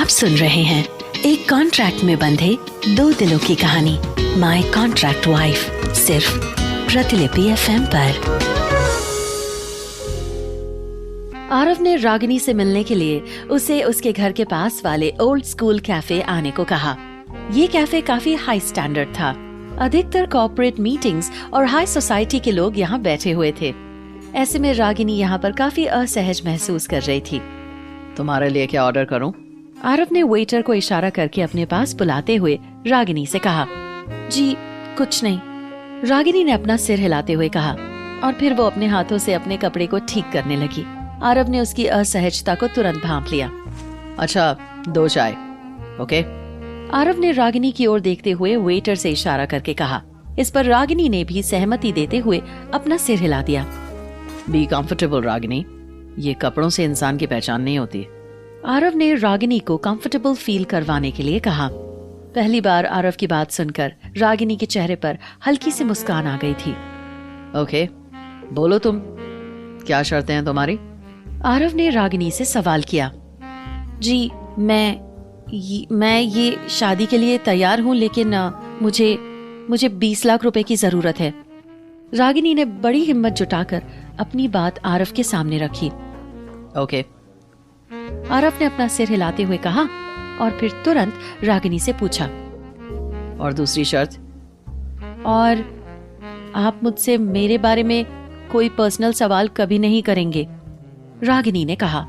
आप सुन रहे हैं एक कॉन्ट्रैक्ट में बंधे दो दिलों की कहानी माय कॉन्ट्रैक्ट वाइफ, सिर्फ प्रतिलिपि FM पर। आरव ने रागिनी से मिलने के लिए उसे उसके घर के पास वाले ओल्ड स्कूल कैफे आने को कहा। ये कैफे काफी हाई स्टैंडर्ड था। अधिकतर कॉर्पोरेट मीटिंग्स और हाई सोसाइटी के लोग यहाँ बैठे हुए थे। ऐसे में रागिनी यहाँ पर काफी असहज महसूस कर रही थी। तुम्हारे लिए क्या ऑर्डर करूं? आरव ने वेटर को इशारा करके अपने पास बुलाते हुए रागिनी से कहा। जी कुछ नहीं, रागिनी ने अपना सिर हिलाते हुए कहा और फिर वो अपने हाथों से अपने कपड़े को ठीक करने लगी। आरव ने उसकी असहजता को तुरंत भांप लिया। अच्छा 2 चाय, ओके? आरव ने रागिनी की ओर देखते हुए वेटर से इशारा करके कहा। इस पर रागिनी ने भी सहमति देते हुए अपना सिर हिला दिया। बी कंफर्टेबल रागिनी, ये कपड़ों से इंसान की पहचान नहीं होती। आरव ने रागिनी को कंफर्टेबल फील करवाने के लिए कहा। पहली बार आरव की बात सुनकर रागिनी के चेहरे पर हल्की सी मुस्कान आ गई थी। ओके, बोलो तुम, क्या शर्तें हैं तुम्हारी? आरव ने रागिनी से सवाल किया। जी मैं ये शादी के लिए तैयार हूँ, लेकिन मुझे 20 लाख रुपए की जरूरत है। रागिनी ने बड़ी हिम्मत जुटाकर अपनी बात आरव के सामने रखी। ओके, आरव ने अपना सिर हिलाते हुए कहा और फिर तुरंत रागिनी से पूछा, और दूसरी शर्त? और आप मुझसे मेरे बारे में कोई पर्सनल सवाल कभी नहीं करेंगे, रागिनी ने कहा।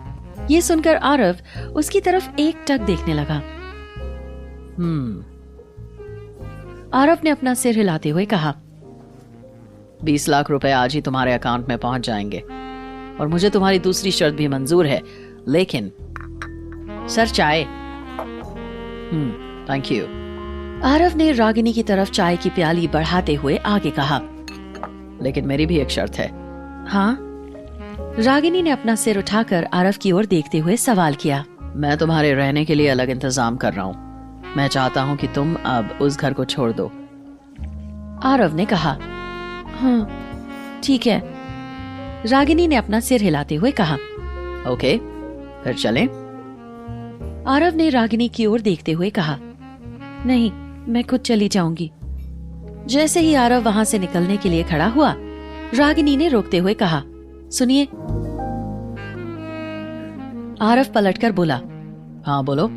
यह सुनकर आरव उसकी तरफ एकटक देखने लगा। आरव ने अपना सिर हिलाते हुए कहा, 20 लाख रुपए आज ही तुम्हारे अकाउंट में पहुंच जाएंगे और मुझे तुम्हारी दूसरी शर्त भी मंजूर है, लेकिन सर चाय। Thank you. आरव ने रागिनी की तरफ चाय की प्याली बढ़ाते हुए आगे कहा, लेकिन मेरी भी एक शर्त है। हाँ? रागिनी ने अपना सिर उठाकर आरव की ओर देखते हुए सवाल किया। मैं तुम्हारे रहने के लिए अलग इंतजाम कर रहा हूँ। मैं चाहता हूँ कि तुम अब उस घर को छोड़ दो। आरव ने कहा। हाँ ठीक है, रागिनी ने अपना सिर हिलाते हुए कहा। ओके, फिर चलें? आरव ने रागिनी की ओर देखते हुए कहा, नहीं मैं खुद चली जाऊंगी। जैसे ही आरव वहां से निकलने के लिए खड़ा हुआ, रागिनी ने रोकते हुए कहा, सुनिए। आरव पलटकर बोला। हाँ बोलो।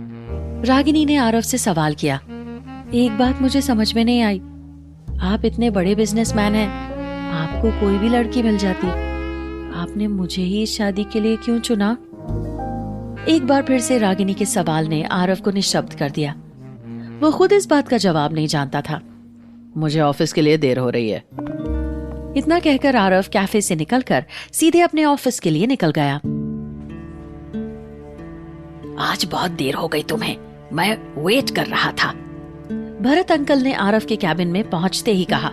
रागिनी ने आरव से सवाल किया। एक बात मुझे समझ में नहीं आई, आप इतने बड़े बिजनेसमैन हैं, आपको कोई भी लड़की मिल जाती, आपने मुझे ही इस शादी के लिए क्यों चुना? एक बार फिर से रागिनी के सवाल ने आरव को निशब्द कर दिया। वो खुद इस बात का जवाब नहीं जानता था। मुझे ऑफिस के लिए देर हो रही है। इतना कहकर आरव कैफे से निकलकर सीधे अपने ऑफिस के लिए निकल गया। आज बहुत देर हो गई तुम्हें, मैं वेट कर रहा था, भरत अंकल ने आरव के कैबिन में पहुंचते ही कहा।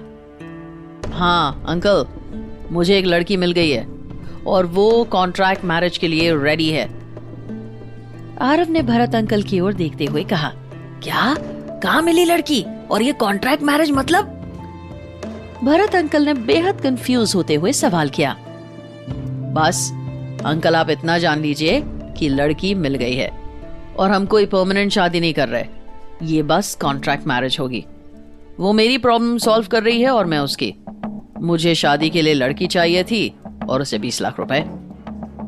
हाँ अंकल, मुझे एक लड़की मिल गई है और वो कॉन्ट्रैक्ट मैरिज के लिए रेडी है। आरव ने भरत अंकल की ओर देखते हुए कहा। क्या? कहाँ मिली लड़की और ये कॉन्ट्रैक्ट मैरिज मतलब? भरत अंकल ने बेहद कंफ्यूज होते हुए सवाल किया। बस अंकल, आप इतना जान लीजिए कि लड़की मिल गई है और हम कोई परमानेंट शादी नहीं कर रहे, ये बस कॉन्ट्रैक्ट मैरिज होगी। वो मेरी प्रॉब्लम सॉल्व कर रही है और मैं उसकी। मुझे शादी के लिए लड़की चाहिए थी और उसे 20 लाख रुपए।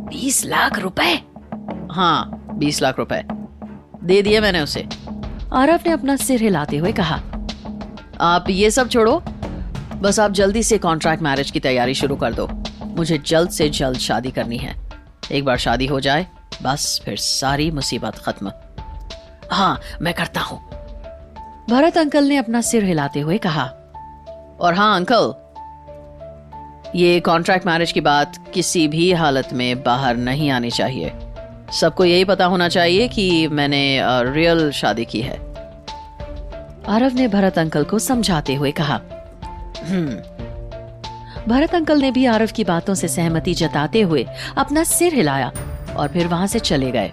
20 लाख रुपए? हाँ 20 लाख रुपए दे दिए मैंने उसे। आरव ने अपना सिर हिलाते हुए कहा। आप ये सब छोड़ो, बस आप जल्दी से कॉन्ट्रैक्ट मैरिज की तैयारी शुरू कर दो। मुझे जल्द से जल्द शादी करनी है। एक बार शादी हो जाए बस फिर सारी मुसीबत खत्म। हाँ मैं करता हूँ, भरत अंकल ने अपना सिर हिलाते हुए कहा। और हाँ अंकल, ये कॉन्ट्रैक्ट मैरिज की बात किसी भी हालत में बाहर नहीं आनी चाहिए। सबको यही पता होना चाहिए कि मैंने रियल शादी की है। आरव ने भरत अंकल को समझाते हुए कहा। भरत अंकल ने भी आरव की बातों से सहमति जताते हुए अपना सिर हिलाया और फिर वहां से चले गए।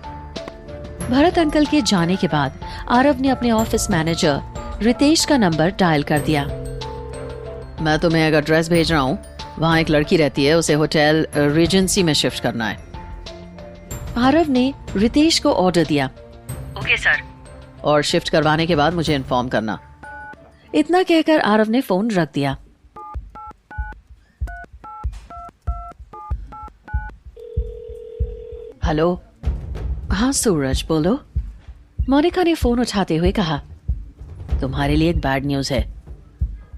भरत अंकल के जाने के बाद आरव ने अपने ऑफिस मैनेजर रितेश का नंबर डायल कर दिया। मैं तुम्हें एक एड्रेस भेज रहा हूँ, वहाँ एक लड़की रहती है, उसे होटल रीजेंसी में शिफ्ट करना है। आरव ने रितेश को ऑर्डर दिया। Okay sir. और शिफ्ट करवाने के बाद मुझे इन्फॉर्म करना। इतना कहकर आरव ने फोन रख दिया। हेलो। हाँ सूरज, बोलो। मोनिका ने फोन उठाते हुए कहा। तुम्हारे लिए एक बैड न्यूज है।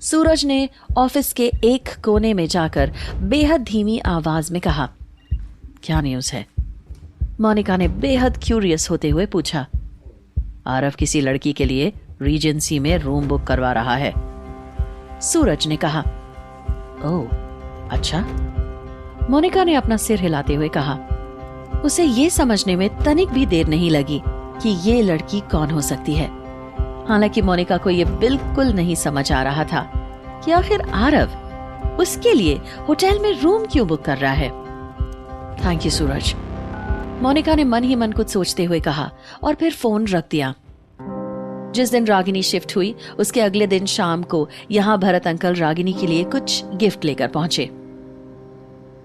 सूरज ने ऑफिस के एक कोने में जाकर बेहद धीमी आवाज में कहा। क्या न्यूज है? मोनिका ने बेहद क्यूरियस होते हुए पूछा। आरव किसी लड़की के लिए रीजेंसी में रूम बुक करवा रहा है। सूरज ने कहा। ओह, अच्छा। मोनिका ने अपना सिर हिलाते हुए कहा। उसे ये समझने में तनिक भी देर नहीं लगी कि ये लड़की कौन हो सकती है। हालांकि मोनिका को ये बिल्कुल नहीं समझ आ रहा था कि आखिर आरव उसके लिए होटल में रूम क्यों बुक कर रहा है। थैंक यू सूरज, मोनिका ने मन ही मन कुछ सोचते हुए कहा और फिर फोन रख दिया। जिस दिन रागिनी शिफ्ट हुई उसके अगले दिन शाम को यहाँ भरत अंकल रागिनी के लिए कुछ गिफ्ट लेकर पहुंचे।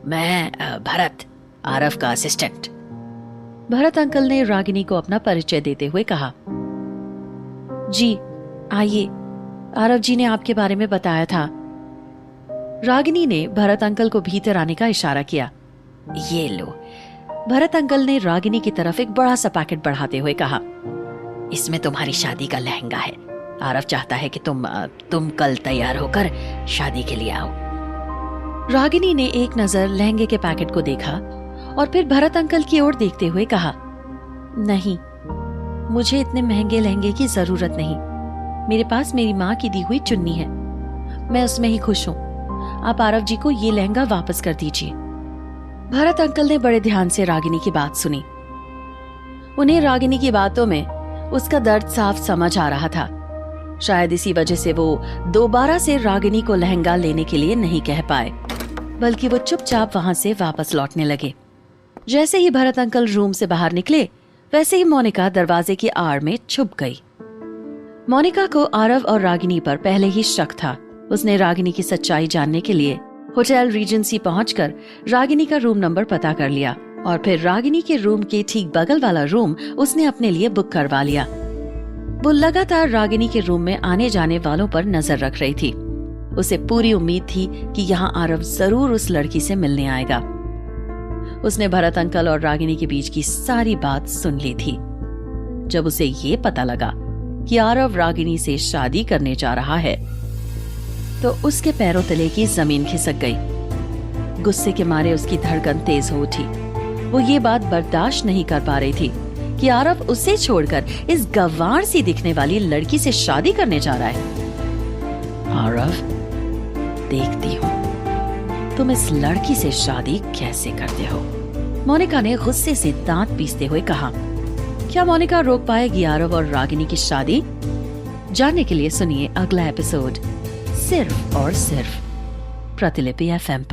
मैं भरत, आरव का असिस्टेंट। भरत अंकल ने रागिनी को अपना परिचय देते हुए कहा। जी आइए, आरव जी ने आपके बारे में बताया था। रागिनी ने भरत अंकल को भीतर आने का इशारा किया। ये लो। भरत अंकल ने रागिनी की तरफ एक बड़ा सा पैकेट बढ़ाते हुए कहा। इसमें तुम्हारी शादी का लहंगा है। आरव चाहता है कि तुम कल तैयार होकर शादी के लिए आओ। रागिनी ने एक नजर लहंगे के पैकेट को देखा और फिर भरत अंकल की ओर देखते हुए कहा। नहीं, मुझे इतने महंगे लहंगे की जरूरत नहीं। मेरे पास मेरी माँ की दी हुई चुन्नी है, मैं उसमें ही खुश हूँ। आप आरव जी को ये लहंगा वापस कर दीजिए। भरत अंकल ने बड़े ध्यान से रागिनी की बात सुनी। उन्हें रागिनी की बातों में उसका दर्द साफ समझ आ रहा था। शायद इसी वजह से वो दोबारा से रागिनी को लहंगा लेने के लिए नहीं कह पाए, बल्कि वो चुपचाप वहां से वापस लौटने लगे। जैसे ही भरत अंकल रूम से बाहर निकले वैसे ही मोनिका दरवाजे की आड़ में छुप गई। मोनिका को आरव और रागिनी पर पहले ही शक था। उसने रागिनी की सच्चाई जानने के लिए होटल रीजेंसी पहुंचकर रागिनी का रूम नंबर पता कर लिया और फिर रागिनी के रूम के ठीक बगल वाला रूम उसने अपने लिए बुक करवा लिया। वो लगातार रागिनी के रूम में आने जाने वालों पर नजर रख रही थी। उसे पूरी उम्मीद थी कि यहाँ आरव जरूर उस लड़की से मिलने आएगा। उसने भरत अंकल और रागिनी के बीच की सारी बात सुन ली थी। जब उसे ये पता लगा कि आरव रागिनी से शादी करने जा रहा है तो उसके पैरों तले की जमीन खिसक गई। गुस्से के मारे उसकी धड़कन तेज हो उठी। वो ये बात बर्दाश्त नहीं कर पा रही थी कि आरव उसे छोड़कर इस गंवार सी दिखने वाली लड़की से शादी करने जा रहा है। आरव, देखती हूँ तुम इस लड़की से शादी कैसे करते हो। मोनिका ने गुस्से से दांत पीसते हुए कहा। क्या मोनिका रोक पाएगी आरव और रागिनी की शादी? जानने के लिए सुनिए अगला एपिसोड सिर्फ और सिर्फ प्रतिलिपि FM पर।